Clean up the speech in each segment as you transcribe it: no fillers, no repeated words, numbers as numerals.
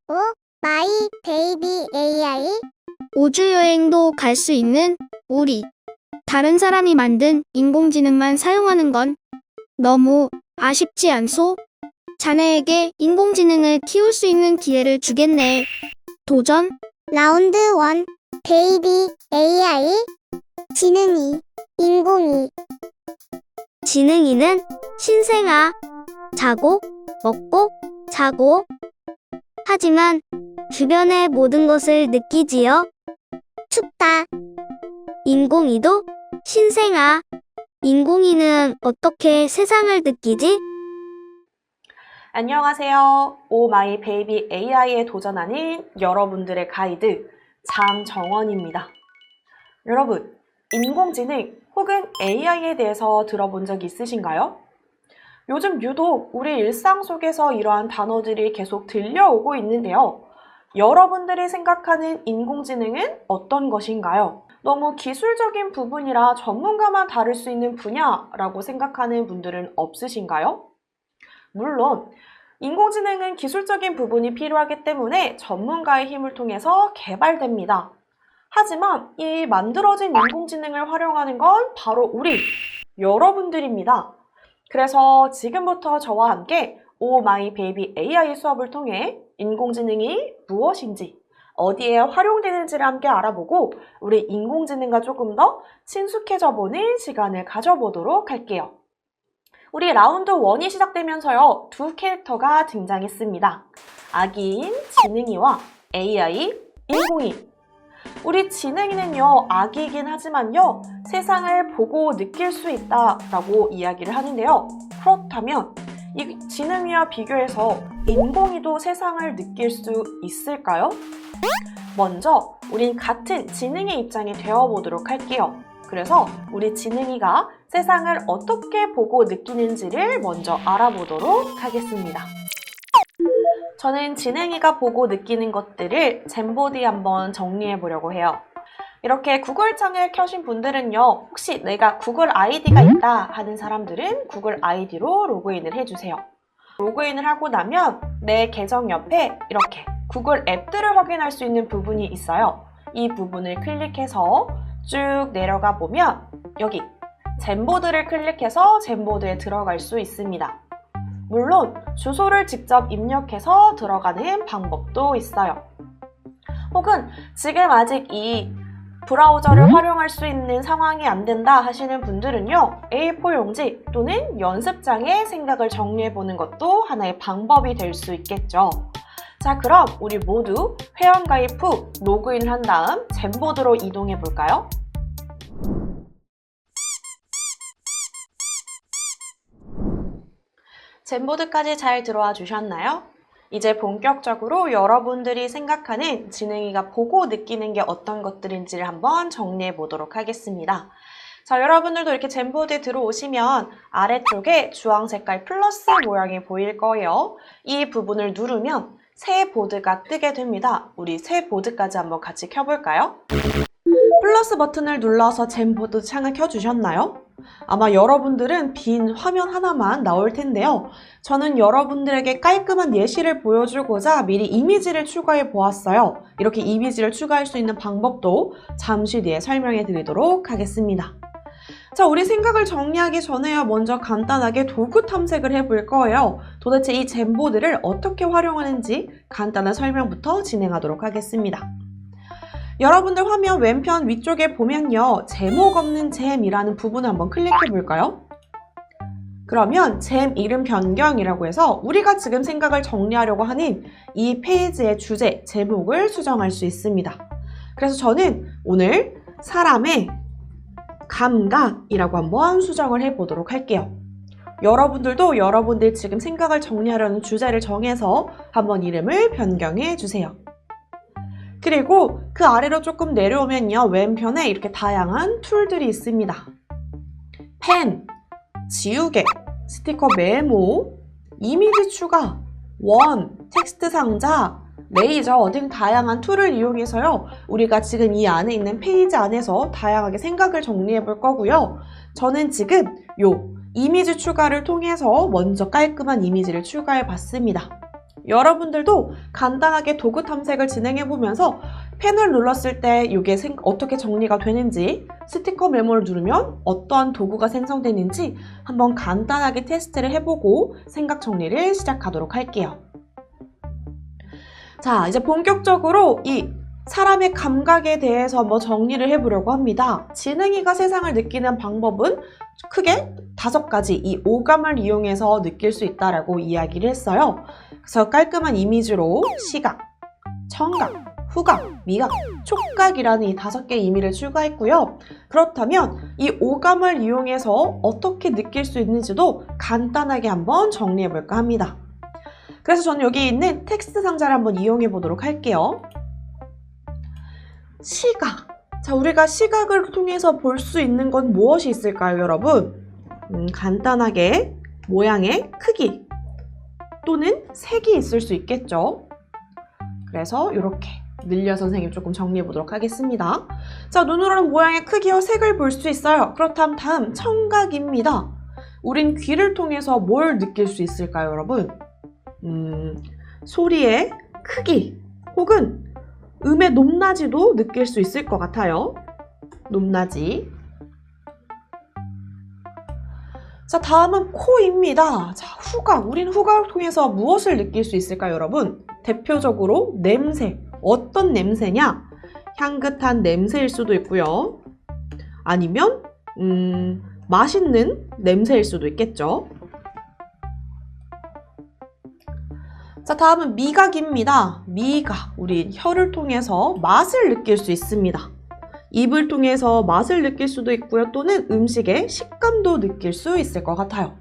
오 마이 베이비 AI. 우주여행도 갈 수 있는 우리. 다른 사람이 만든 인공지능만 사용하는 건 너무 아쉽지 않소? 자네에게 인공지능을 키울 수 있는 기회를 주겠네. 도전? 라운드 1. 베이비 AI. 지능이, 인공이. 지능이는 신생아. 자고, 먹고, 자고. 하지만 주변의 모든 것을 느끼지요. 춥다. 인공이도 신생아. 인공이는 어떻게 세상을 느끼지? 안녕하세요. 오 마이 베이비 AI에 도전하는 여러분들의 가이드 장정원입니다. 여러분, 인공지능 혹은 AI에 대해서 들어본 적 있으신가요? 요즘 유독 우리 일상 속에서 이러한 단어들이 계속 들려오고 있는데요. 여러분들이 생각하는 인공지능은 어떤 것인가요? 너무 기술적인 부분이라 전문가만 다룰 수 있는 분야라고 생각하는 분들은 없으신가요? 물론 인공지능은 기술적인 부분이 필요하기 때문에 전문가의 힘을 통해서 개발됩니다. 하지만 이 만들어진 인공지능을 활용하는 건 바로 우리, 여러분들입니다. 그래서 지금부터 저와 함께 오 마이 베이비 AI 수업을 통해 인공지능이 무엇인지, 어디에 활용되는지를 함께 알아보고 우리 인공지능과 조금 더 친숙해져 보는 시간을 가져보도록 할게요. 우리 라운드 1이 시작되면서요, 두 캐릭터가 등장했습니다. 아기인 지능이와 AI, 인공이. 우리 지능이는요, 아기이긴 하지만요, 세상을 보고 느낄 수 있다라고 이야기를 하는데요. 그렇다면 이 지능이와 비교해서 인공이도 세상을 느낄 수 있을까요? 먼저 우린 같은 지능의 입장이 되어보도록 할게요. 그래서 우리 지능이가 세상을 어떻게 보고 느끼는지를 먼저 알아보도록 하겠습니다. 저는 지능이가 보고 느끼는 것들을 잼보드에 한번 정리해 보려고 해요. 이렇게 구글창을 켜신 분들은요, 혹시 내가 구글 아이디가 있다 하는 사람들은 구글 아이디로 로그인을 해주세요. 로그인을 하고 나면 내 계정 옆에 이렇게 구글 앱들을 확인할 수 있는 부분이 있어요. 이 부분을 클릭해서 쭉 내려가 보면 여기 잼보드를 클릭해서 잼보드에 들어갈 수 있습니다. 물론 주소를 직접 입력해서 들어가는 방법도 있어요. 혹은 지금 아직 이 브라우저를 활용할 수 있는 상황이 안 된다 하시는 분들은요, A4 용지 또는 연습장에 생각을 정리해보는 것도 하나의 방법이 될 수 있겠죠. 자, 그럼 우리 모두 회원가입 후 로그인을 한 다음 잼보드로 이동해 볼까요? 잼보드까지 잘 들어와 주셨나요? 이제 본격적으로 여러분들이 생각하는 지능이가 보고 느끼는 게 어떤 것들인지를 한번 정리해 보도록 하겠습니다. 자, 여러분들도 이렇게 잼보드에 들어오시면 아래쪽에 주황 색깔 플러스 모양이 보일 거예요. 이 부분을 누르면 새 보드가 뜨게 됩니다. 우리 새 보드까지 한번 같이 켜볼까요? 플러스 버튼을 눌러서 잼보드 창을 켜주셨나요? 아마 여러분들은 빈 화면 하나만 나올 텐데요. 저는 여러분들에게 깔끔한 예시를 보여주고자 미리 이미지를 추가해 보았어요. 이렇게 이미지를 추가할 수 있는 방법도 잠시 뒤에 설명해 드리도록 하겠습니다. 자, 우리 생각을 정리하기 전에요, 먼저 간단하게 도구 탐색을 해볼 거예요. 도대체 이 잼보드를 어떻게 활용하는지 간단한 설명부터 진행하도록 하겠습니다. 여러분들 화면 왼편 위쪽에 보면요, 제목 없는 잼이라는 부분을 한번 클릭해 볼까요? 그러면 잼 이름 변경이라고 해서 우리가 지금 생각을 정리하려고 하는 이 페이지의 주제, 제목을 수정할 수 있습니다. 그래서 저는 오늘 사람의 감각이라고 한번 수정을 해보도록 할게요. 여러분들도 여러분들 지금 생각을 정리하려는 주제를 정해서 한번 이름을 변경해 주세요. 그리고 그 아래로 조금 내려오면요, 왼편에 이렇게 다양한 툴들이 있습니다. 펜, 지우개, 스티커 메모, 이미지 추가, 원, 텍스트 상자, 레이저 등 다양한 툴을 이용해서요, 우리가 지금 이 안에 있는 페이지 안에서 다양하게 생각을 정리해 볼 거고요. 저는 지금 요 이미지 추가를 통해서 먼저 깔끔한 이미지를 추가해 봤습니다. 여러분들도 간단하게 도구 탐색을 진행해보면서 펜을 눌렀을 때 이게 어떻게 정리가 되는지, 스티커 메모를 누르면 어떠한 도구가 생성되는지 한번 간단하게 테스트를 해보고 생각 정리를 시작하도록 할게요. 자, 이제 본격적으로 이 사람의 감각에 대해서 한번 정리를 해보려고 합니다. 지능이가 세상을 느끼는 방법은 크게 5가지, 이 오감을 이용해서 느낄 수 있다라고 이야기를 했어요. 그래서 깔끔한 이미지로 시각, 청각, 후각, 미각, 촉각이라는 이 5개의 의미를 추가했고요. 그렇다면 이 오감을 이용해서 어떻게 느낄 수 있는지도 간단하게 한번 정리해 볼까 합니다. 그래서 저는 여기 있는 텍스트 상자를 한번 이용해 보도록 할게요. 시각. 자, 우리가 시각을 통해서 볼 수 있는 건 무엇이 있을까요, 여러분? 간단하게 모양의 크기 또는 색이 있을 수 있겠죠. 그래서 이렇게 늘려 선생님 조금 정리해 보도록 하겠습니다. 자, 눈으로는 모양의 크기와 색을 볼 수 있어요. 그렇다면 다음 청각입니다. 우린 귀를 통해서 뭘 느낄 수 있을까요, 여러분? 소리의 크기 혹은 음의 높낮이도 느낄 수 있을 것 같아요. 높낮이. 자, 다음은 코입니다. 자, 후각. 우린 후각을 통해서 무엇을 느낄 수 있을까요, 여러분? 대표적으로 냄새. 어떤 냄새냐? 향긋한 냄새일 수도 있고요. 아니면 맛있는 냄새일 수도 있겠죠. 자, 다음은 미각입니다. 미각. 우리 혀를 통해서 맛을 느낄 수 있습니다. 입을 통해서 맛을 느낄 수도 있고요. 또는 음식의 식감도 느낄 수 있을 것 같아요.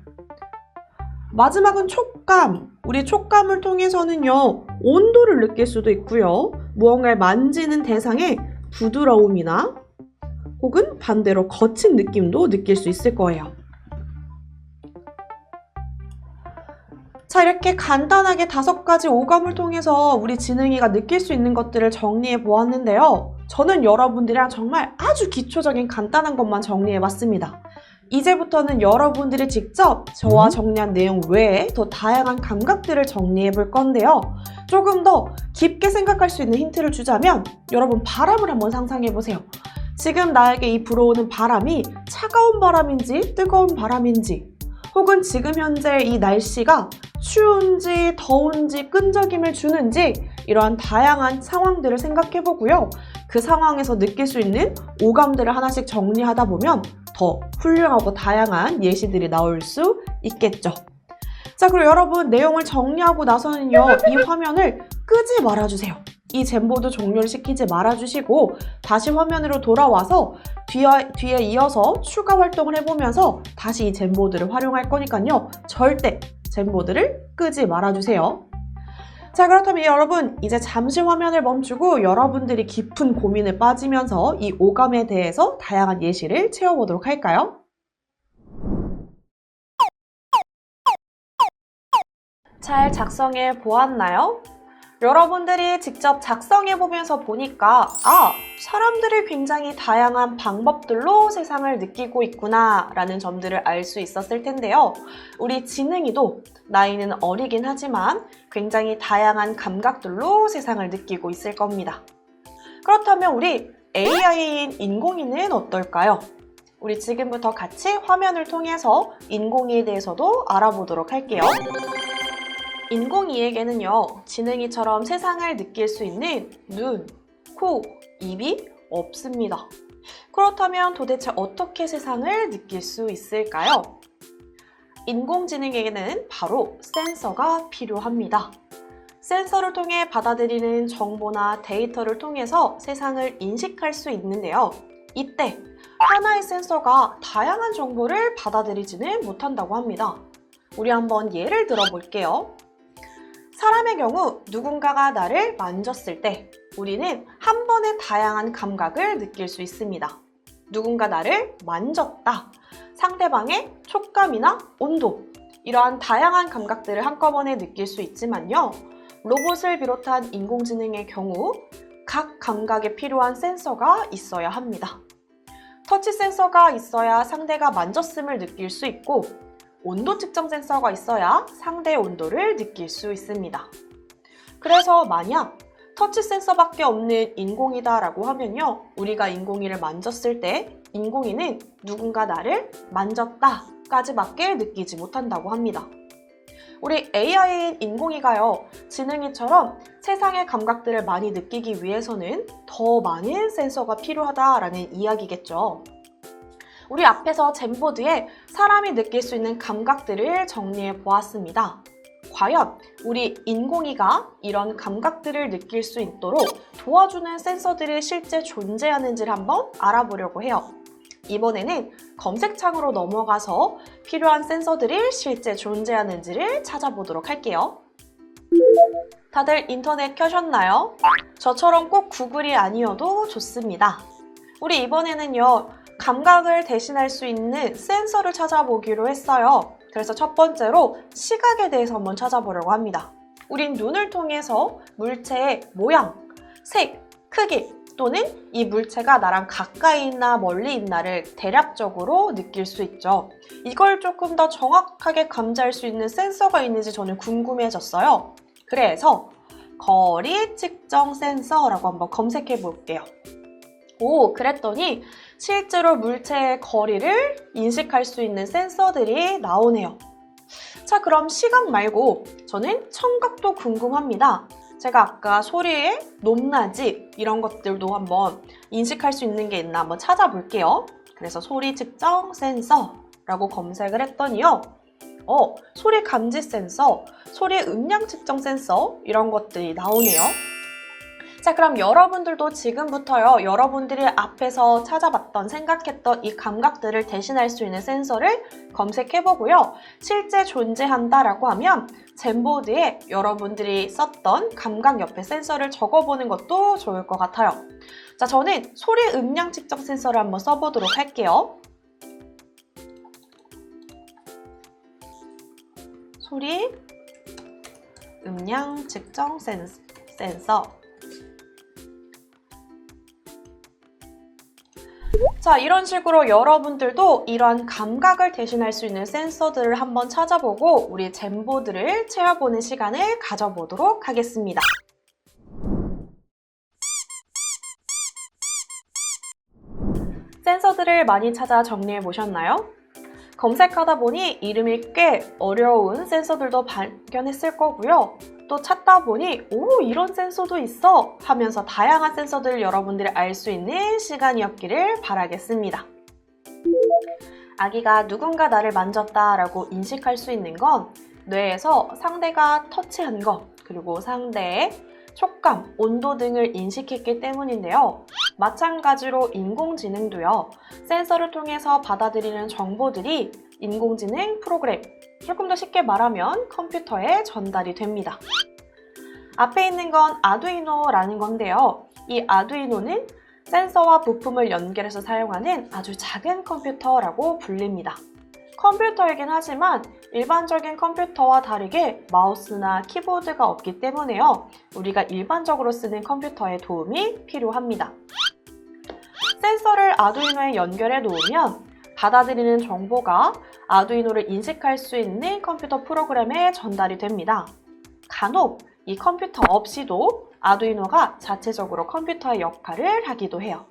마지막은 촉감. 우리 촉감을 통해서는요, 온도를 느낄 수도 있고요. 무언가를 만지는 대상의 부드러움이나 혹은 반대로 거친 느낌도 느낄 수 있을 거예요. 자, 이렇게 간단하게 5가지 오감을 통해서 우리 지능이가 느낄 수 있는 것들을 정리해 보았는데요. 저는 여러분들이랑 정말 아주 기초적인 간단한 것만 정리해 봤습니다. 이제부터는 여러분들이 직접 저와 정리한 내용 외에 더 다양한 감각들을 정리해 볼 건데요. 조금 더 깊게 생각할 수 있는 힌트를 주자면 여러분 바람을 한번 상상해 보세요. 지금 나에게 이 불어오는 바람이 차가운 바람인지 뜨거운 바람인지 혹은 지금 현재 이 날씨가 추운지 더운지 끈적임을 주는지 이러한 다양한 상황들을 생각해 보고요. 그 상황에서 느낄 수 있는 오감들을 하나씩 정리하다 보면 더 훌륭하고 다양한 예시들이 나올 수 있겠죠. 자, 그리고 여러분 내용을 정리하고 나서는요, 이 화면을 끄지 말아주세요. 이 잼보드 종료를 시키지 말아주시고 다시 화면으로 돌아와서 뒤에 이어서 추가 활동을 해보면서 다시 이 잼보드를 활용할 거니까요. 절대 잼보드를 끄지 말아주세요. 자, 그렇다면 여러분 이제 잠시 화면을 멈추고 여러분들이 깊은 고민에 빠지면서 이 오감에 대해서 다양한 예시를 채워보도록 할까요? 잘 작성해 보았나요? 여러분들이 직접 작성해보면서 보니까 사람들이 굉장히 다양한 방법들로 세상을 느끼고 있구나 라는 점들을 알 수 있었을 텐데요. 우리 지능이도 나이는 어리긴 하지만 굉장히 다양한 감각들로 세상을 느끼고 있을 겁니다. 그렇다면 우리 AI인 인공이는 어떨까요? 우리 지금부터 같이 화면을 통해서 인공이에 대해서도 알아보도록 할게요. 인공이에게는요, 지능이처럼 세상을 느낄 수 있는 눈, 코, 입이 없습니다. 그렇다면 도대체 어떻게 세상을 느낄 수 있을까요? 인공지능에게는 바로 센서가 필요합니다. 센서를 통해 받아들이는 정보나 데이터를 통해서 세상을 인식할 수 있는데요. 이때 하나의 센서가 다양한 정보를 받아들이지는 못한다고 합니다. 우리 한번 예를 들어 볼게요. 사람의 경우 누군가가 나를 만졌을 때 우리는 한 번에 다양한 감각을 느낄 수 있습니다. 누군가 나를 만졌다, 상대방의 촉감이나 온도, 이러한 다양한 감각들을 한꺼번에 느낄 수 있지만요. 로봇을 비롯한 인공지능의 경우 각 감각에 필요한 센서가 있어야 합니다. 터치 센서가 있어야 상대가 만졌음을 느낄 수 있고, 온도 측정 센서가 있어야 상대의 온도를 느낄 수 있습니다. 그래서 만약 터치 센서밖에 없는 인공이다라고 하면요, 우리가 인공이를 만졌을 때 인공이는 누군가 나를 만졌다까지밖에 느끼지 못한다고 합니다. 우리 AI인 인공이가요, 지능이처럼 세상의 감각들을 많이 느끼기 위해서는 더 많은 센서가 필요하다라는 이야기겠죠. 우리 앞에서 젠보드에 사람이 느낄 수 있는 감각들을 정리해 보았습니다. 과연 우리 인공이가 이런 감각들을 느낄 수 있도록 도와주는 센서들이 실제 존재하는지를 한번 알아보려고 해요. 이번에는 검색창으로 넘어가서 필요한 센서들이 실제 존재하는지를 찾아보도록 할게요. 다들 인터넷 켜셨나요? 저처럼 꼭 구글이 아니어도 좋습니다. 우리 이번에는요, 감각을 대신할 수 있는 센서를 찾아보기로 했어요. 그래서 첫 번째로 시각에 대해서 한번 찾아보려고 합니다. 우린 눈을 통해서 물체의 모양, 색, 크기 또는 이 물체가 나랑 가까이 있나 멀리 있나를 대략적으로 느낄 수 있죠. 이걸 조금 더 정확하게 감지할 수 있는 센서가 있는지 저는 궁금해졌어요. 그래서 거리 측정 센서라고 한번 검색해 볼게요. 그랬더니 실제로 물체의 거리를 인식할 수 있는 센서들이 나오네요. 자, 그럼 시각 말고 저는 청각도 궁금합니다. 제가 아까 소리의 높낮이 이런 것들도 한번 인식할 수 있는 게 있나 한번 찾아볼게요. 그래서 소리 측정 센서라고 검색을 했더니요. 소리 감지 센서, 소리 음량 측정 센서 이런 것들이 나오네요. 자, 그럼 여러분들도 지금부터요, 여러분들이 앞에서 찾아봤던, 생각했던 이 감각들을 대신할 수 있는 센서를 검색해보고요. 실제 존재한다라고 하면 젠보드에 여러분들이 썼던 감각 옆에 센서를 적어보는 것도 좋을 것 같아요. 자, 저는 소리 음량 측정 센서를 한번 써보도록 할게요. 소리 음량 측정 센서. 자, 이런 식으로 여러분들도 이러한 감각을 대신할 수 있는 센서들을 한번 찾아보고 우리 젠보드를 채워보는 시간을 가져보도록 하겠습니다. 센서들을 많이 찾아 정리해 보셨나요? 검색하다 보니 이름이 꽤 어려운 센서들도 발견했을 거고요. 또 찾다 보니 이런 센서도 있어 하면서 다양한 센서들을 여러분들이 알 수 있는 시간이었기를 바라겠습니다. 아기가 누군가 나를 만졌다라고 인식할 수 있는 건 뇌에서 상대가 터치한 것, 그리고 상대의 촉감, 온도 등을 인식했기 때문인데요. 마찬가지로 인공지능도요. 센서를 통해서 받아들이는 정보들이 인공지능 프로그램, 조금 더 쉽게 말하면 컴퓨터에 전달이 됩니다. 앞에 있는 건 아두이노라는 건데요. 이 아두이노는 센서와 부품을 연결해서 사용하는 아주 작은 컴퓨터라고 불립니다. 컴퓨터이긴 하지만 일반적인 컴퓨터와 다르게 마우스나 키보드가 없기 때문에요. 우리가 일반적으로 쓰는 컴퓨터의 도움이 필요합니다. 센서를 아두이노에 연결해 놓으면 받아들이는 정보가 아두이노를 인식할 수 있는 컴퓨터 프로그램에 전달이 됩니다. 간혹 이 컴퓨터 없이도 아두이노가 자체적으로 컴퓨터의 역할을 하기도 해요.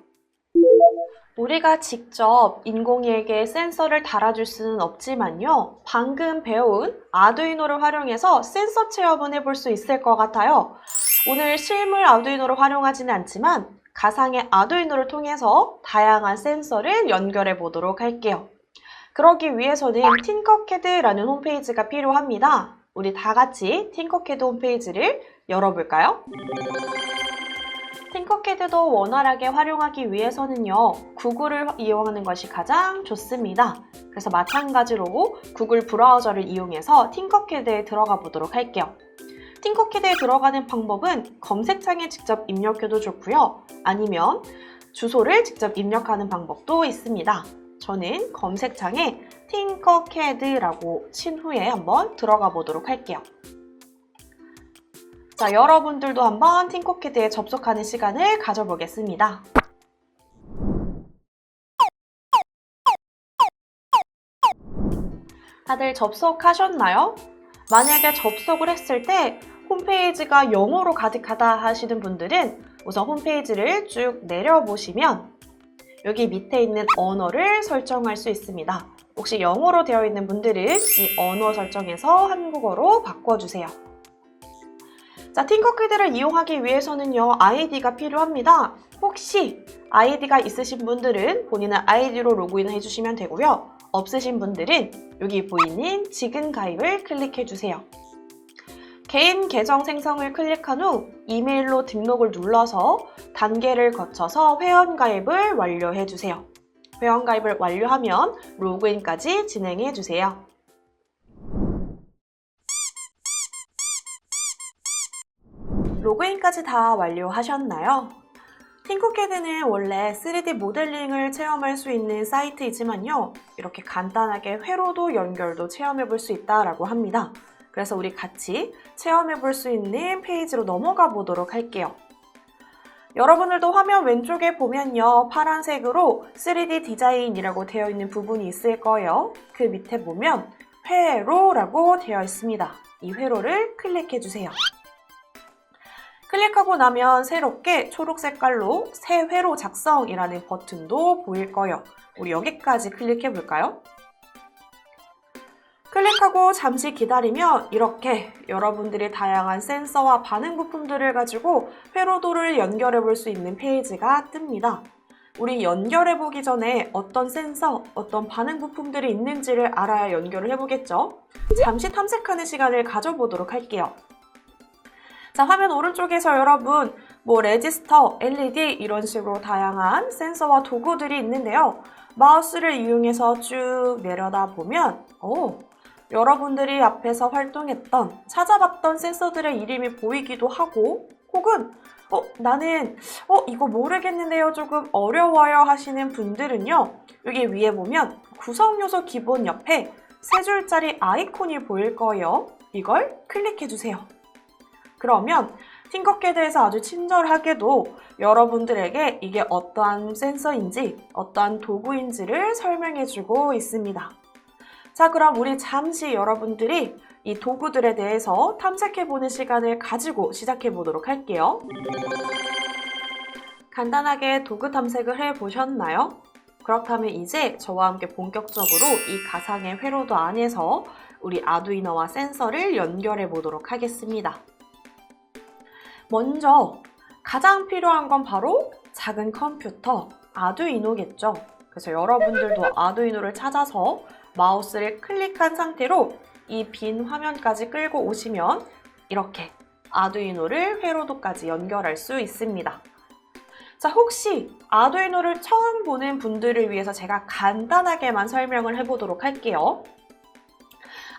우리가 직접 인공이에게 센서를 달아줄 수는 없지만요. 방금 배운 아두이노를 활용해서 센서 체험을 해볼 수 있을 것 같아요. 오늘 실물 아두이노를 활용하지는 않지만 가상의 아두이노를 통해서 다양한 센서를 연결해 보도록 할게요. 그러기 위해서는 팅커캐드라는 홈페이지가 필요합니다. 우리 다 같이 팅커캐드 홈페이지를 열어볼까요? 팅커캐드도 원활하게 활용하기 위해서는요, 구글을 이용하는 것이 가장 좋습니다. 그래서 마찬가지로 구글 브라우저를 이용해서 팅커캐드에 들어가 보도록 할게요. 팅커캐드에 들어가는 방법은 검색창에 직접 입력해도 좋고요. 아니면 주소를 직접 입력하는 방법도 있습니다. 저는 검색창에 팅커캐드라고 친 후에 한번 들어가 보도록 할게요. 자, 여러분들도 한번 팅커캐드에 접속하는 시간을 가져보겠습니다. 다들 접속하셨나요? 만약에 접속을 했을 때 홈페이지가 영어로 가득하다 하시는 분들은 우선 홈페이지를 쭉 내려보시면 여기 밑에 있는 언어를 설정할 수 있습니다. 혹시 영어로 되어 있는 분들은 이 언어 설정에서 한국어로 바꿔주세요. 자, 팅커캐드를 이용하기 위해서는요, 아이디가 필요합니다. 혹시 아이디가 있으신 분들은 본인의 아이디로 로그인 해주시면 되고요. 없으신 분들은 여기 보이는 지금 가입을 클릭해주세요. 개인 계정 생성을 클릭한 후 이메일로 등록을 눌러서 단계를 거쳐서 회원가입을 완료해주세요. 회원가입을 완료하면 로그인까지 진행해주세요. 로그인까지 다 완료하셨나요? 팅커캐드는 원래 3D 모델링을 체험할 수 있는 사이트이지만요. 이렇게 간단하게 회로도 연결도 체험해 볼 수 있다고 합니다. 그래서 우리 같이 체험해 볼 수 있는 페이지로 넘어가 보도록 할게요. 여러분들도 화면 왼쪽에 보면요. 파란색으로 3D 디자인이라고 되어 있는 부분이 있을 거예요. 그 밑에 보면 회로라고 되어 있습니다. 이 회로를 클릭해 주세요. 클릭하고 나면 새롭게 초록 색깔로 새 회로 작성이라는 버튼도 보일 거예요. 우리 여기까지 클릭해 볼까요? 클릭하고 잠시 기다리면 이렇게 여러분들이 다양한 센서와 반응 부품들을 가지고 회로도를 연결해 볼 수 있는 페이지가 뜹니다. 우리 연결해 보기 전에 어떤 센서, 어떤 반응 부품들이 있는지를 알아야 연결을 해보겠죠? 잠시 탐색하는 시간을 가져보도록 할게요. 자, 화면 오른쪽에서 여러분 레지스터, LED 이런 식으로 다양한 센서와 도구들이 있는데요. 마우스를 이용해서 쭉 내려다 보면 여러분들이 앞에서 활동했던, 찾아봤던 센서들의 이름이 보이기도 하고 혹은 나는 이거 모르겠는데요. 조금 어려워요 하시는 분들은요. 여기 위에 보면 구성요소 기본 옆에 세 줄짜리 아이콘이 보일 거예요. 이걸 클릭해 주세요. 그러면 팅커캐드에서 아주 친절하게도 여러분들에게 이게 어떠한 센서인지, 어떠한 도구인지를 설명해 주고 있습니다. 자, 그럼 우리 잠시 여러분들이 이 도구들에 대해서 탐색해보는 시간을 가지고 시작해보도록 할게요. 간단하게 도구 탐색을 해보셨나요? 그렇다면 이제 저와 함께 본격적으로 이 가상의 회로도 안에서 우리 아두이노와 센서를 연결해 보도록 하겠습니다. 먼저 가장 필요한 건 바로 작은 컴퓨터 아두이노겠죠. 그래서 여러분들도 아두이노를 찾아서 마우스를 클릭한 상태로 이 빈 화면까지 끌고 오시면 이렇게 아두이노를 회로도까지 연결할 수 있습니다. 자, 혹시 아두이노를 처음 보는 분들을 위해서 제가 간단하게만 설명을 해보도록 할게요.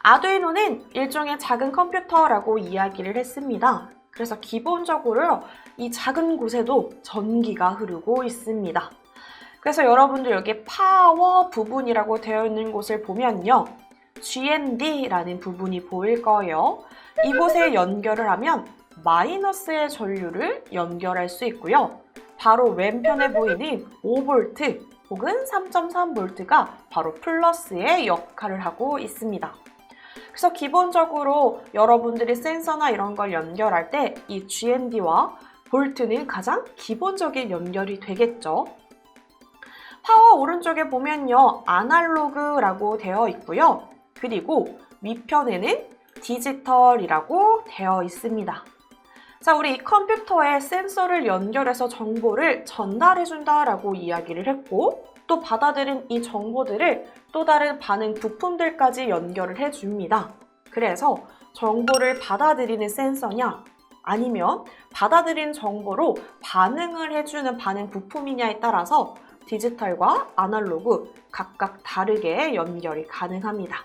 아두이노는 일종의 작은 컴퓨터라고 이야기를 했습니다. 그래서 기본적으로 이 작은 곳에도 전기가 흐르고 있습니다. 그래서 여러분들 여기 파워 부분이라고 되어 있는 곳을 보면요. GND라는 부분이 보일 거예요. 이곳에 연결을 하면 마이너스의 전류를 연결할 수 있고요. 바로 왼편에 보이는 5V 혹은 3.3V가 바로 플러스의 역할을 하고 있습니다. 그래서 기본적으로 여러분들이 센서나 이런 걸 연결할 때 이 GND와 볼트는 가장 기본적인 연결이 되겠죠. 파워 오른쪽에 보면요. 아날로그라고 되어 있고요. 그리고 밑편에는 디지털이라고 되어 있습니다. 자, 우리 이 컴퓨터에 센서를 연결해서 정보를 전달해준다라고 이야기를 했고 또 받아들인 이 정보들을 또 다른 반응 부품들까지 연결을 해줍니다. 그래서 정보를 받아들이는 센서냐 아니면 받아들인 정보로 반응을 해주는 반응 부품이냐에 따라서 디지털과 아날로그 각각 다르게 연결이 가능합니다.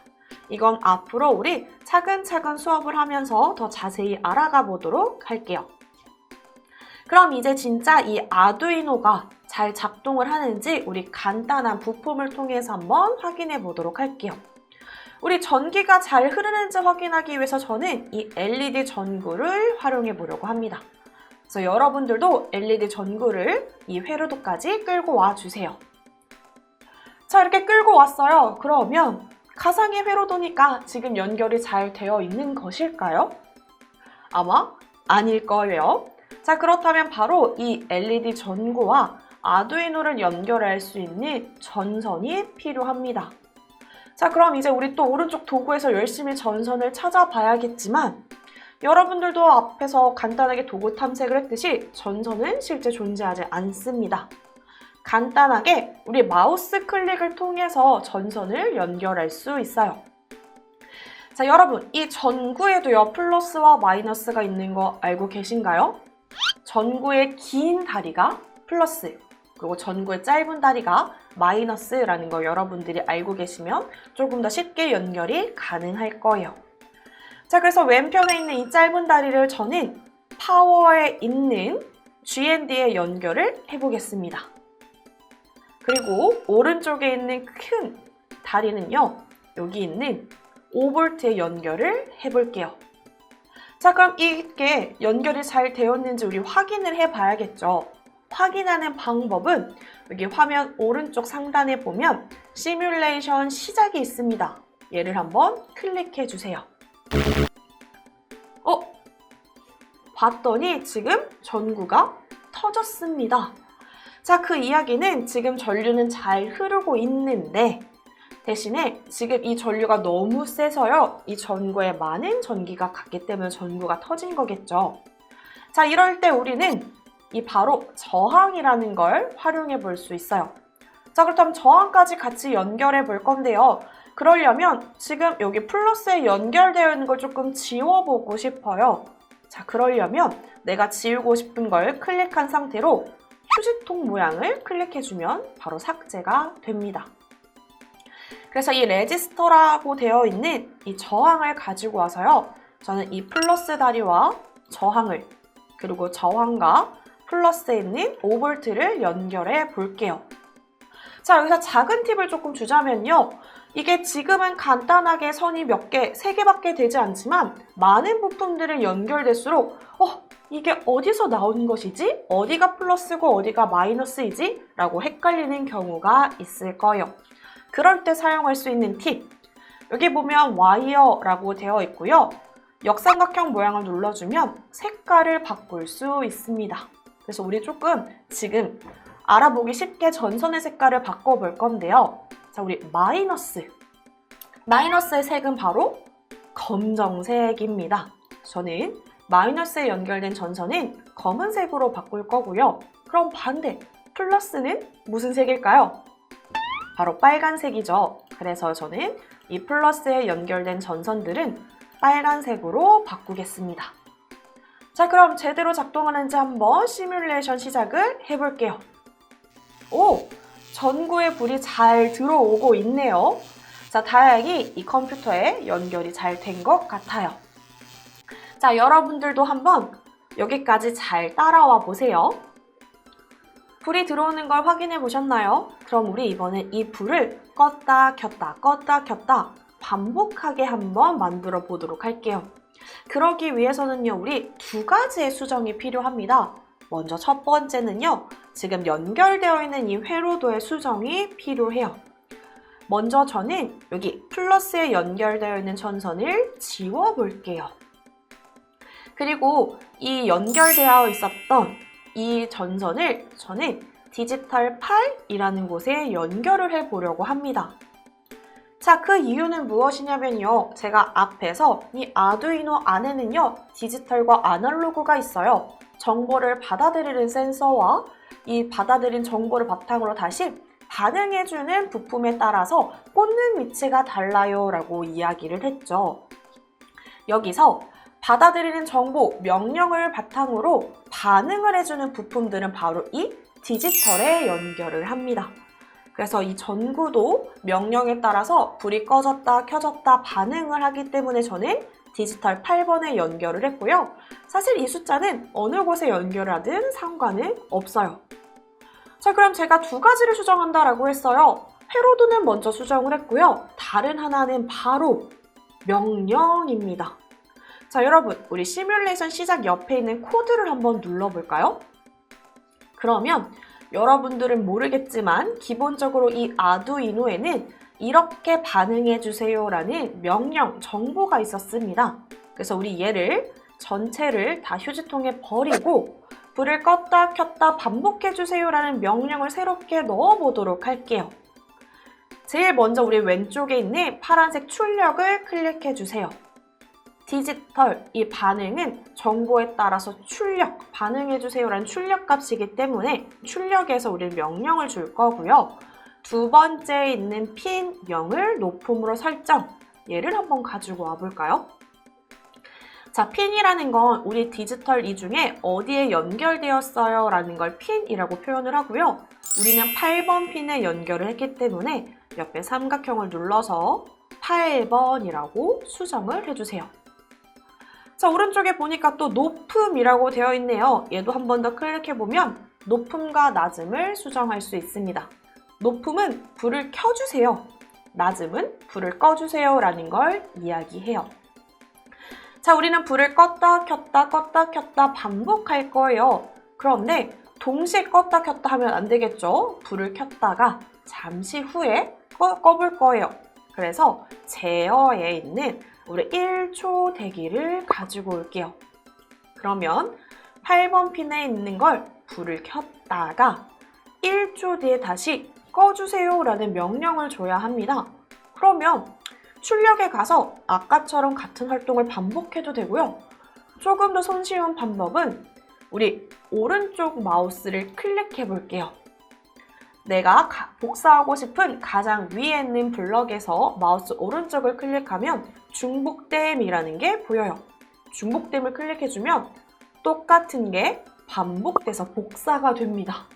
이건 앞으로 우리 차근차근 수업을 하면서 더 자세히 알아가 보도록 할게요. 그럼 이제 진짜 이 아두이노가 잘 작동을 하는지 우리 간단한 부품을 통해서 한번 확인해 보도록 할게요. 우리 전기가 잘 흐르는지 확인하기 위해서 저는 이 LED 전구를 활용해 보려고 합니다. 그래서 여러분들도 LED 전구를 이 회로도까지 끌고 와 주세요. 자, 이렇게 끌고 왔어요. 그러면 가상의 회로도니까 지금 연결이 잘 되어 있는 것일까요? 아마 아닐 거예요. 자, 그렇다면 바로 이 LED 전구와 아두이노를 연결할 수 있는 전선이 필요합니다. 자, 그럼 이제 우리 또 오른쪽 도구에서 열심히 전선을 찾아봐야겠지만 여러분들도 앞에서 간단하게 도구 탐색을 했듯이 전선은 실제 존재하지 않습니다. 간단하게 우리 마우스 클릭을 통해서 전선을 연결할 수 있어요. 자, 여러분, 이 전구에도요 플러스와 마이너스가 있는 거 알고 계신가요? 전구의 긴 다리가 플러스, 그리고 전구의 짧은 다리가 마이너스라는 거 여러분들이 알고 계시면 조금 더 쉽게 연결이 가능할 거예요. 자, 그래서 왼편에 있는 이 짧은 다리를 저는 파워에 있는 GND에 연결을 해보겠습니다. 그리고 오른쪽에 있는 큰 다리는요, 여기 있는 5V에 연결을 해볼게요. 자, 그럼 이게 연결이 잘 되었는지 우리 확인을 해봐야겠죠. 확인하는 방법은 여기 화면 오른쪽 상단에 보면 시뮬레이션 시작이 있습니다. 얘를 한번 클릭해 주세요. 봤더니 지금 전구가 터졌습니다. 자, 그 이야기는 지금 전류는 잘 흐르고 있는데 대신에 지금 이 전류가 너무 세서요, 이 전구에 많은 전기가 갔기 때문에 전구가 터진 거겠죠. 자, 이럴 때 우리는 이 바로 저항이라는 걸 활용해 볼 수 있어요. 자, 그렇다면 저항까지 같이 연결해 볼 건데요. 그러려면 지금 여기 플러스에 연결되어 있는 걸 조금 지워보고 싶어요. 자, 그러려면 내가 지우고 싶은 걸 클릭한 상태로 휴지통 모양을 클릭해주면 바로 삭제가 됩니다. 그래서 이 레지스터라고 되어 있는 이 저항을 가지고 와서요, 저는 이 플러스 다리와 저항을, 그리고 저항과 플러스에 있는 5V를 연결해 볼게요. 자, 여기서 작은 팁을 조금 주자면요, 이게 지금은 간단하게 선이 몇 개, 3개밖에 되지 않지만 많은 부품들이 연결될수록 이게 어디서 나온 것이지? 어디가 플러스고 어디가 마이너스이지? 라고 헷갈리는 경우가 있을 거예요. 그럴 때 사용할 수 있는 팁, 여기 보면 와이어라고 되어 있고요. 역삼각형 모양을 눌러주면 색깔을 바꿀 수 있습니다. 그래서 우리 조금 지금 알아보기 쉽게 전선의 색깔을 바꿔볼 건데요. 자, 우리 마이너스의 색은 바로 검정색입니다. 저는 마이너스에 연결된 전선은 검은색으로 바꿀 거고요. 그럼 반대, 플러스는 무슨 색일까요? 바로 빨간색이죠. 그래서 저는 이 플러스에 연결된 전선들은 빨간색으로 바꾸겠습니다. 자, 그럼 제대로 작동하는지 한번 시뮬레이션 시작을 해볼게요. 전구에 불이 잘 들어오고 있네요. 자, 다행히 이 컴퓨터에 연결이 잘 된 것 같아요. 자, 여러분들도 한번 여기까지 잘 따라와 보세요. 불이 들어오는 걸 확인해 보셨나요? 그럼 우리 이번엔 이 불을 껐다 켰다 껐다 켰다 반복하게 한번 만들어 보도록 할게요. 그러기 위해서는요, 우리 2가지의 수정이 필요합니다. 먼저 첫 번째는요, 지금 연결되어 있는 이 회로도의 수정이 필요해요. 먼저 저는 여기 플러스에 연결되어 있는 전선을 지워볼게요. 그리고 이 연결되어 있었던 이 전선을 저는 디지털 8이라는 곳에 연결을 해보려고 합니다. 자, 그 이유는 무엇이냐면요, 제가 앞에서 이 아두이노 안에는요, 디지털과 아날로그가 있어요. 정보를 받아들이는 센서와 이 받아들인 정보를 바탕으로 다시 반응해주는 부품에 따라서 꽂는 위치가 달라요 라고 이야기를 했죠. 여기서 받아들이는 정보, 명령을 바탕으로 반응을 해주는 부품들은 바로 이 디지털에 연결을 합니다. 그래서 이 전구도 명령에 따라서 불이 꺼졌다 켜졌다 반응을 하기 때문에 저는 디지털 8번에 연결을 했고요. 사실 이 숫자는 어느 곳에 연결을 하든 상관은 없어요. 자, 그럼 제가 2가지를 수정한다라고 했어요. 회로도는 먼저 수정을 했고요. 다른 하나는 바로 명령입니다. 자, 여러분, 우리 시뮬레이션 시작 옆에 있는 코드를 한번 눌러볼까요? 그러면 여러분들은 모르겠지만 기본적으로 이 아두이노에는 이렇게 반응해 주세요라는 명령, 정보가 있었습니다. 그래서 우리 얘를 전체를 다 휴지통에 버리고 불을 껐다 켰다 반복해 주세요라는 명령을 새롭게 넣어보도록 할게요. 제일 먼저 우리 왼쪽에 있는 파란색 출력을 클릭해 주세요. 디지털, 이 반응은 정보에 따라서 출력, 반응해 주세요라는 출력 값이기 때문에 출력에서 우리 명령을 줄 거고요. 두 번째에 있는 핀 0을 높음으로 설정, 얘를 한번 가지고 와볼까요? 자, 핀이라는 건 우리 디지털 이 중에 어디에 연결되었어요 라는 걸 핀이라고 표현을 하고요. 우리는 8번 핀에 연결을 했기 때문에 옆에 삼각형을 눌러서 8번이라고 수정을 해주세요. 자, 오른쪽에 보니까 또 높음이라고 되어 있네요. 얘도 한 번 더 클릭해보면 높음과 낮음을 수정할 수 있습니다. 높음은 불을 켜주세요. 낮음은 불을 꺼주세요 라는 걸 이야기해요. 자, 우리는 불을 껐다 켰다 반복할 거예요. 그런데 동시에 껐다 켰다 하면 안 되겠죠? 불을 켰다가 잠시 후에 꺼볼 거예요. 그래서 제어에 있는 우리 1초 대기를 가지고 올게요. 그러면 8번 핀에 있는 걸 불을 켰다가 1초 뒤에 다시 꺼주세요 라는 명령을 줘야 합니다. 그러면 출력에 가서 아까처럼 같은 활동을 반복해도 되고요. 조금 더 손쉬운 방법은 우리 오른쪽 마우스를 클릭해 볼게요. 내가 복사하고 싶은 가장 위에 있는 블럭에서 마우스 오른쪽을 클릭하면 중복됨이라는 게 보여요. 중복됨을 클릭해주면 똑같은 게 반복돼서 복사가 됩니다.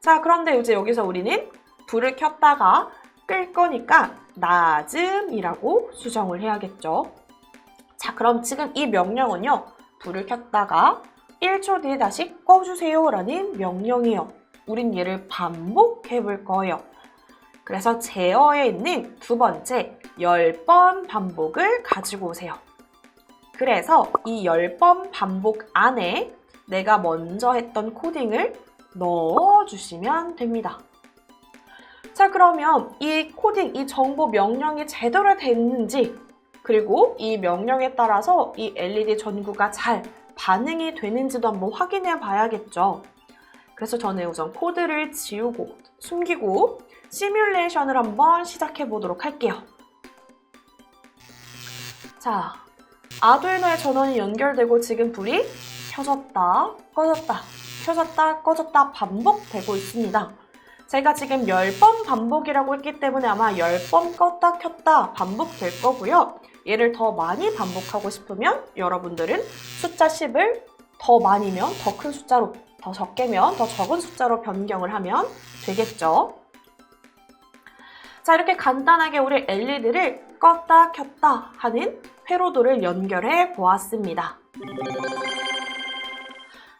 자, 그런데 이제 여기서 우리는 불을 켰다가 끌 거니까 낮음이라고 수정을 해야겠죠. 자, 그럼 지금 이 명령은요. 불을 켰다가 1초 뒤에 다시 꺼주세요 라는 명령이에요. 우린 얘를 반복해 볼 거예요. 그래서 제어에 있는 두 번째 10번 반복을 가지고 오세요. 그래서 이 10번 반복 안에 내가 먼저 했던 코딩을 넣어주시면 됩니다. 자, 그러면 이 코딩, 이 정보 명령이 제대로 됐는지, 그리고 이 명령에 따라서 이 LED 전구가 잘 반응이 되는지도 한번 확인해 봐야겠죠. 그래서 저는 우선 코드를 지우고 숨기고 시뮬레이션을 한번 시작해 보도록 할게요. 자, 아두이노의 전원이 연결되고 지금 불이 켜졌다, 꺼졌다, 켜졌다, 꺼졌다 반복되고 있습니다. 제가 지금 10번 반복이라고 했기 때문에 아마 10번 껐다 켰다 반복될 거고요. 얘를 더 많이 반복하고 싶으면 여러분들은 숫자 10을 더 많이면 더 큰 숫자로, 더 적게면 더 적은 숫자로 변경을 하면 되겠죠. 자, 이렇게 간단하게 우리 LED를 껐다 켰다 하는 회로도를 연결해 보았습니다.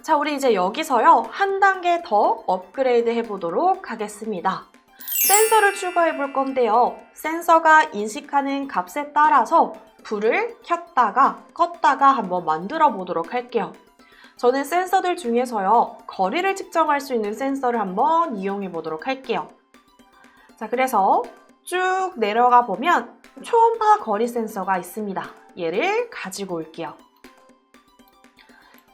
자, 우리 이제 여기서요, 한 단계 더 업그레이드 해보도록 하겠습니다. 센서를 추가해 볼 건데요. 센서가 인식하는 값에 따라서 불을 켰다가 껐다가 한번 만들어 보도록 할게요. 저는 센서들 중에서요, 거리를 측정할 수 있는 센서를 한번 이용해 보도록 할게요. 자, 그래서 쭉 내려가 보면 초음파 거리 센서가 있습니다. 얘를 가지고 올게요.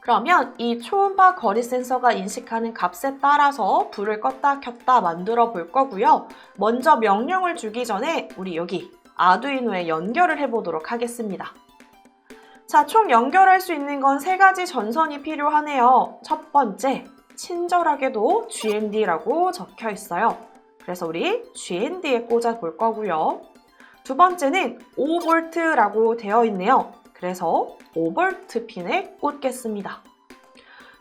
그러면 이 초음파 거리 센서가 인식하는 값에 따라서 불을 껐다 켰다 만들어 볼 거고요. 먼저 명령을 주기 전에 우리 여기 아두이노에 연결을 해보도록 하겠습니다. 자, 총 연결할 수 있는 건 3가지 전선이 필요하네요. 첫 번째, 친절하게도 GND라고 적혀 있어요. 그래서 우리 GND에 꽂아 볼 거고요. 두 번째는 5V라고 되어 있네요. 그래서 5V 핀에 꽂겠습니다.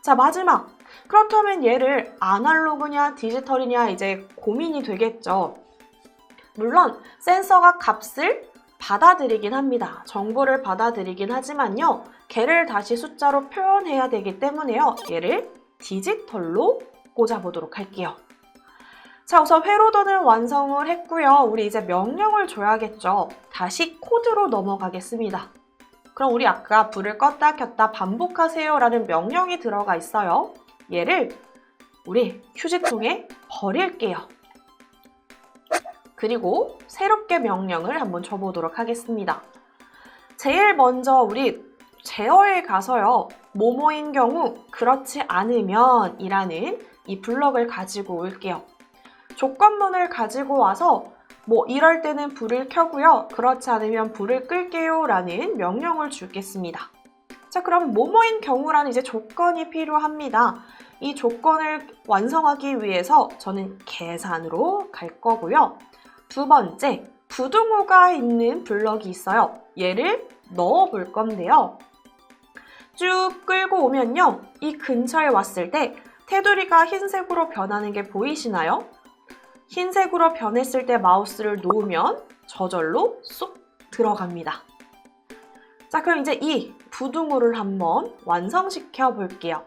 자, 마지막. 그렇다면 얘를 아날로그냐 디지털이냐 이제 고민이 되겠죠. 물론 센서가 값을 받아들이긴 합니다. 정보를 받아들이긴 하지만요. 걔를 다시 숫자로 표현해야 되기 때문에요. 얘를 디지털로 꽂아보도록 할게요. 자, 우선 회로도는 완성을 했고요. 우리 이제 명령을 줘야겠죠. 다시 코드로 넘어가겠습니다. 그럼 우리 아까 불을 껐다 켰다 반복하세요 라는 명령이 들어가 있어요. 얘를 우리 휴지통에 버릴게요. 그리고 새롭게 명령을 한번 줘보도록 하겠습니다. 제일 먼저 우리 제어에 가서요. 뭐뭐인 경우 그렇지 않으면 이라는 이 블럭을 가지고 올게요. 조건문을 가지고 와서 뭐 이럴 때는 불을 켜고요. 그렇지 않으면 불을 끌게요 라는 명령을 주겠습니다. 자, 그럼 뭐뭐인 경우라는 이제 조건이 필요합니다. 이 조건을 완성하기 위해서 저는 계산으로 갈 거고요. 두 번째, 부등호가 있는 블럭이 있어요. 얘를 넣어 볼 건데요. 쭉 끌고 오면요. 이 근처에 왔을 때 테두리가 흰색으로 변하는 게 보이시나요? 흰색으로 변했을 때 마우스를 놓으면 저절로 쏙 들어갑니다. 자, 그럼 이제 이 부등호를 한번 완성시켜 볼게요.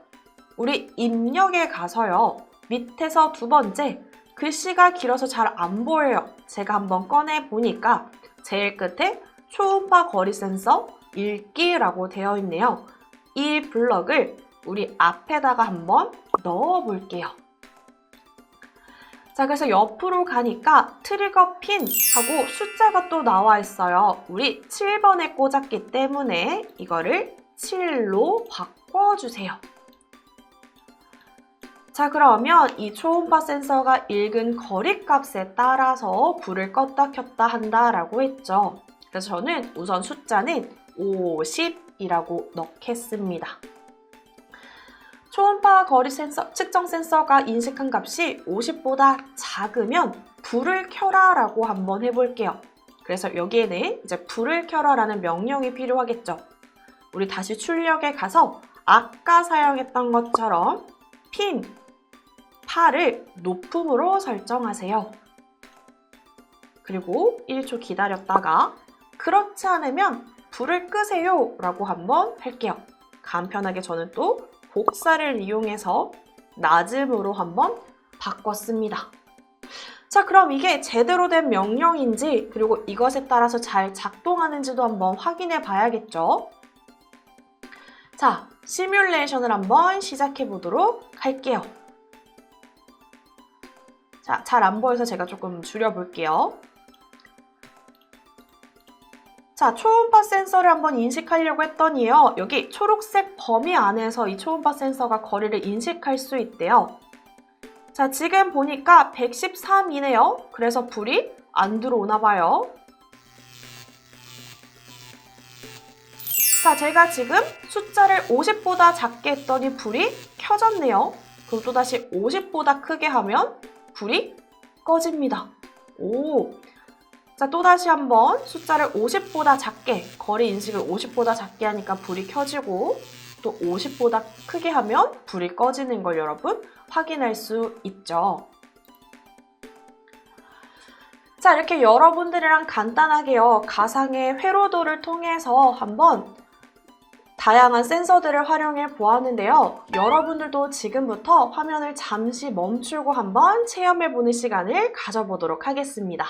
우리 입력에 가서요. 밑에서 두 번째, 글씨가 길어서 잘 안 보여요. 제가 한번 꺼내 보니까 제일 끝에 초음파 거리 센서 읽기라고 되어 있네요. 이 블럭을 우리 앞에다가 한번 넣어 볼게요. 자, 그래서 옆으로 가니까 트리거 핀 하고 숫자가 또 나와 있어요. 우리 7번에 꽂았기 때문에 이거를 7로 바꿔주세요. 자, 그러면 이 초음파 센서가 읽은 거리 값에 따라서 불을 껐다 켰다 한다라고 했죠. 그래서 저는 우선 숫자는 50이라고 넣겠습니다. 초음파 거리 센서, 측정 센서가 인식한 값이 50보다 작으면 불을 켜라 라고 한번 해볼게요. 그래서 여기에는 이제 불을 켜라 라는 명령이 필요하겠죠. 우리 다시 출력에 가서 아까 사용했던 것처럼 핀 8을 높음으로 설정하세요. 그리고 1초 기다렸다가 그렇지 않으면 불을 끄세요 라고 한번 할게요. 간편하게 저는 또 복사를 이용해서 낮음으로 한번 바꿨습니다. 자, 그럼 이게 제대로 된 명령인지 그리고 이것에 따라서 잘 작동하는지도 한번 확인해 봐야겠죠. 자, 시뮬레이션을 한번 시작해 보도록 할게요. 자, 잘 안 보여서 제가 조금 줄여볼게요. 자, 초음파 센서를 한번 인식하려고 했더니요. 여기 초록색 범위 안에서 이 초음파 센서가 거리를 인식할 수 있대요. 자, 지금 보니까 113이네요. 그래서 불이 안 들어오나 봐요. 자, 제가 지금 숫자를 50보다 작게 했더니 불이 켜졌네요. 그럼 또다시 50보다 크게 하면 불이 꺼집니다. 오! 자, 또다시 한번 숫자를 50보다 작게, 거리 인식을 50보다 작게 하니까 불이 켜지고 또 50보다 크게 하면 불이 꺼지는 걸 여러분 확인할 수 있죠. 자, 이렇게 여러분들이랑 간단하게요. 가상의 회로도를 통해서 한번 다양한 센서들을 활용해 보았는데요. 여러분들도 지금부터 화면을 잠시 멈추고 한번 체험해보는 시간을 가져보도록 하겠습니다.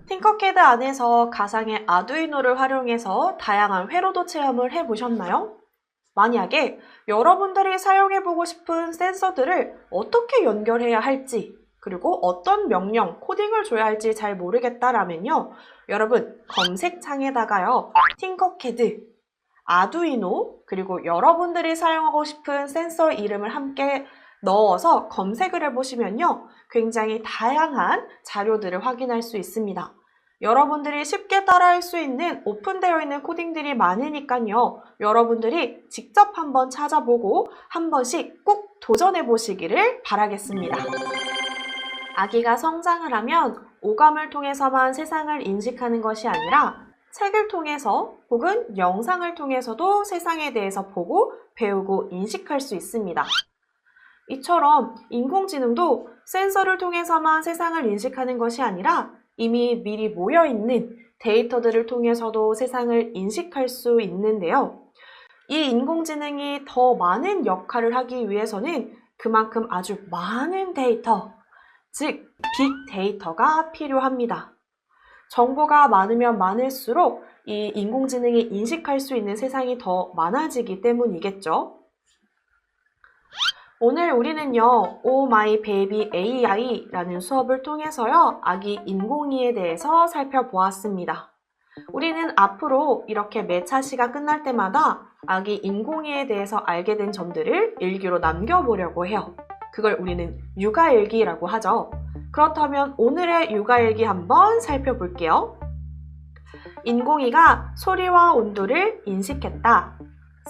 팅커캐드 안에서 가상의 아두이노를 활용해서 다양한 회로도 체험을 해보셨나요? 만약에 여러분들이 사용해보고 싶은 센서들을 어떻게 연결해야 할지 그리고 어떤 명령, 코딩을 줘야 할지 잘 모르겠다라면요. 여러분 검색창에다가요. 팅커캐드, 아두이노 그리고 여러분들이 사용하고 싶은 센서 이름을 함께 넣어서 검색을 해보시면요. 굉장히 다양한 자료들을 확인할 수 있습니다. 여러분들이 쉽게 따라할 수 있는 오픈되어 있는 코딩들이 많으니까요. 여러분들이 직접 한번 찾아보고 한 번씩 꼭 도전해 보시기를 바라겠습니다. 아기가 성장을 하면 오감을 통해서만 세상을 인식하는 것이 아니라 책을 통해서 혹은 영상을 통해서도 세상에 대해서 보고 배우고 인식할 수 있습니다. 이처럼 인공지능도 센서를 통해서만 세상을 인식하는 것이 아니라 이미 미리 모여있는 데이터들을 통해서도 세상을 인식할 수 있는데요. 이 인공지능이 더 많은 역할을 하기 위해서는 그만큼 아주 많은 데이터, 즉 빅데이터가 필요합니다. 정보가 많으면 많을수록 이 인공지능이 인식할 수 있는 세상이 더 많아지기 때문이겠죠. 오늘 우리는요, 오 마이 베이비 AI라는 수업을 통해서요, 아기 인공이에 대해서 살펴보았습니다. 우리는 앞으로 이렇게 매차 시가 끝날 때마다 아기 인공이에 대해서 알게 된 점들을 일기로 남겨보려고 해요. 그걸 우리는 육아일기라고 하죠. 그렇다면 오늘의 육아일기 한번 살펴볼게요. 인공이가 소리와 온도를 인식했다.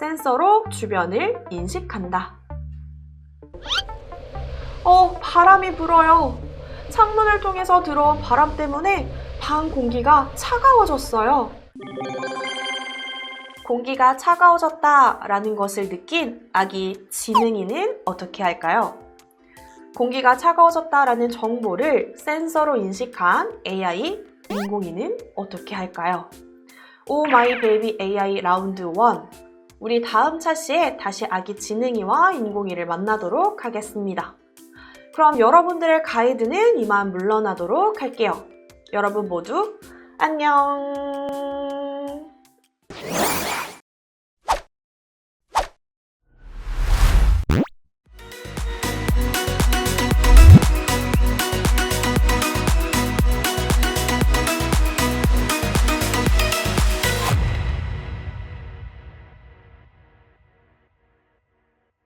센서로 주변을 인식한다. 바람이 불어요. 창문을 통해서 들어온 바람 때문에 방 공기가 차가워졌어요. 공기가 차가워졌다라는 것을 느낀 아기 지능이는 어떻게 할까요? 공기가 차가워졌다라는 정보를 센서로 인식한 AI 인공이는 어떻게 할까요? 오 마이 베이비 AI 라운드 1. 우리 다음 차시에 다시 아기 지능이와 인공이를 만나도록 하겠습니다. 그럼 여러분들의 가이드는 이만 물러나도록 할게요. 여러분 모두 안녕!